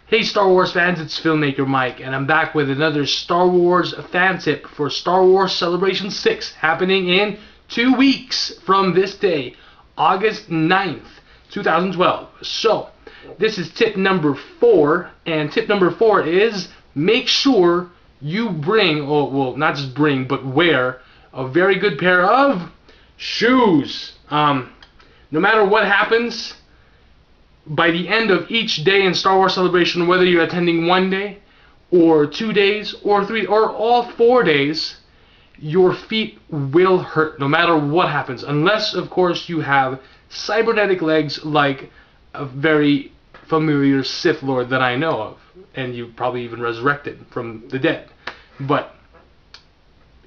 Hey Star Wars fans, it's Filmmaker Mike, and I'm back with another Star Wars fan tip for Star Wars Celebration 6, happening in 2 weeks from this day, August 9th, 2012. So, this is tip number 4, and tip number 4 is make sure you bring, well, not just bring, but wear a very good pair of shoes. No matter what happens, by the end of each day in Star Wars Celebration, whether you're attending 1 day, or 2 days, or 3, or all 4 days, your feet will hurt no matter what happens. Unless, of course, you have cybernetic legs like a very familiar Sith Lord that I know of. And you probably even resurrected from the dead. But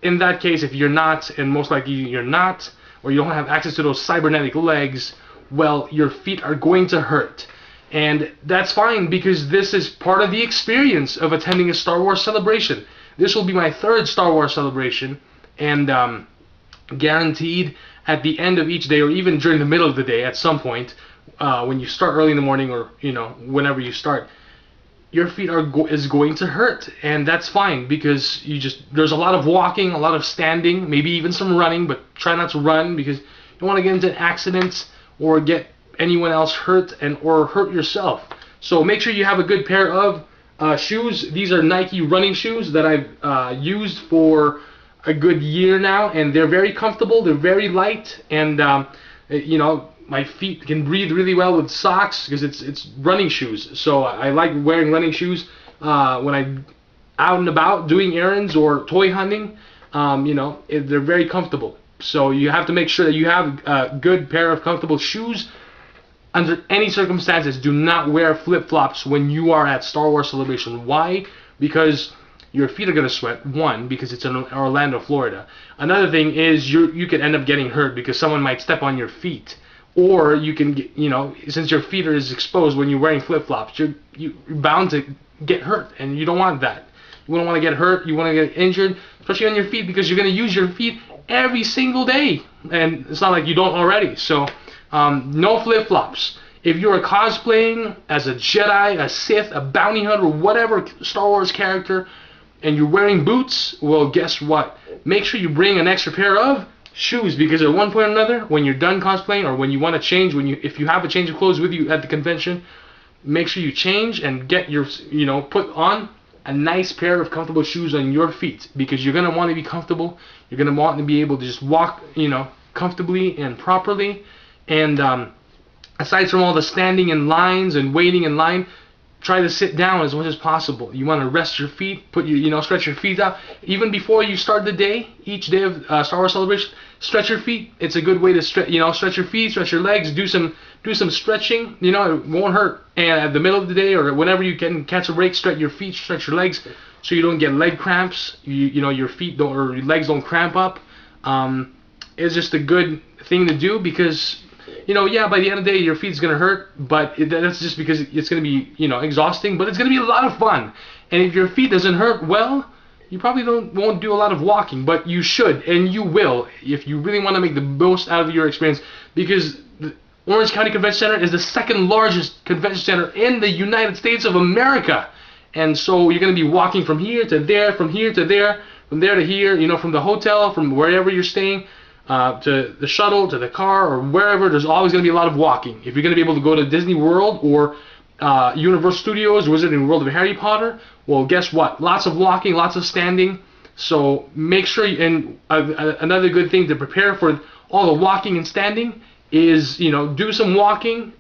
in that case, if you're not, and most likely you're not, or you don't have access to those cybernetic legs, well, your feet are going to hurt. And that's fine, because this is part of the experience of attending a Star Wars Celebration. This will be my 3rd Star Wars Celebration, and guaranteed at the end of each day, or even during the middle of the day at some point, when you start early in the morning, or whenever you start, your feet is going to hurt, and that's fine, because there's a lot of walking, a lot of standing, maybe even some running, but try not to run because you don't want to get into accidents or get anyone else hurt or hurt yourself. So make sure you have a good pair of shoes. These are Nike running shoes that I've used for a good year now, and they're very comfortable, they're very light, and my feet can breathe really well with socks because it's running shoes. So I like wearing running shoes when I'm out and about doing errands or toy hunting. They're very comfortable. So you have to make sure that you have a good pair of comfortable shoes. Under any circumstances, do not wear flip-flops when you are at Star Wars Celebration. Why? Because your feet are going to sweat. One, because it's in Orlando, Florida. Another thing is you could end up getting hurt because someone might step on your feet. Or you can get, since your feet are exposed when you're wearing flip-flops, you're bound to get hurt, and you don't want that. You don't want to get hurt, you want to get injured, especially on your feet, because you're going to use your feet every single day, and it's not like you don't already. So no flip-flops. If you're cosplaying as a Jedi, a Sith, a bounty hunter, whatever Star Wars character, and you're wearing boots, well, guess what? Make sure you bring an extra pair of shoes, because at one point or another, when you're done cosplaying, or when you want to change, if you have a change of clothes with you at the convention, make sure you change and get your put on a nice pair of comfortable shoes on your feet, because you're going to want to be comfortable. You're going to want to be able to just walk comfortably and properly. And aside from all the standing in lines and waiting in line, try to sit down as much as possible. You want to rest your feet, put your stretch your feet out. Even before you start the day, each day of Star Wars Celebration, stretch your feet. It's a good way to stretch your feet, stretch your legs, do some stretching. It won't hurt. And at the middle of the day, or whenever you can catch a break, stretch your feet, stretch your legs, so you don't get leg cramps. Your feet don't, or your legs don't cramp up. It's just a good thing to do, because by the end of the day, your feet's going to hurt, but that's just because it's going to be, exhausting, but it's going to be a lot of fun. And if your feet doesn't hurt, well, you probably won't do a lot of walking, but you should, and you will, if you really want to make the most out of your experience, because the Orange County Convention Center is the 2nd largest convention center in the United States of America. And so you're going to be walking from here to there, from here to there, from there to here, from the hotel, from wherever you're staying, to the shuttle, to the car, or wherever. There's always going to be a lot of walking. If you're going to be able to go to Disney World or Universal Studios, Wizarding World of Harry Potter, well, guess what? Lots of walking, lots of standing. So make sure, and another good thing to prepare for all the walking and standing is, do some walking,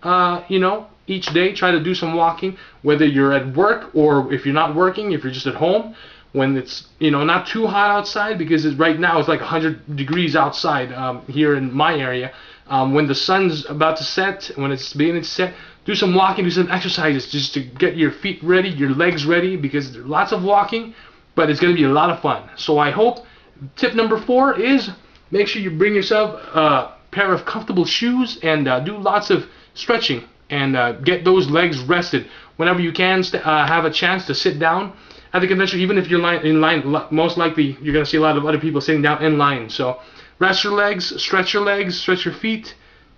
each day. Try to do some walking, whether you're at work or if you're not working, if you're just at home. When it's not too hot outside, because right now it's like 100 degrees outside here in my area. When the sun's about to set, when it's beginning to set, do some walking, do some exercises just to get your feet ready, your legs ready, because there's lots of walking, but it's going to be a lot of fun. So I hope tip number 4 is make sure you bring yourself a pair of comfortable shoes, and do lots of stretching, and get those legs rested. Whenever you can, have a chance to sit down at the convention, even if you're in line, most likely you're going to see a lot of other people sitting down in line. So rest your legs, stretch your feet,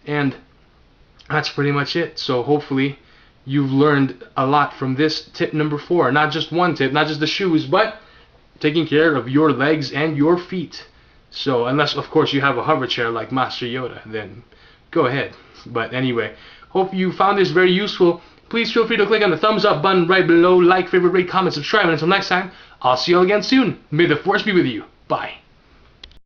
and that's pretty much it. So hopefully you've learned a lot from this tip number 4. Not just one tip, not just the shoes, but taking care of your legs and your feet. So unless of course you have a hover chair like Master Yoda, then go ahead. But anyway, hope you found this very useful. Please feel free to click on the thumbs up button right below, like, favorite, rate, comment, subscribe, and until next time, I'll see you all again soon. May the force be with you. Bye.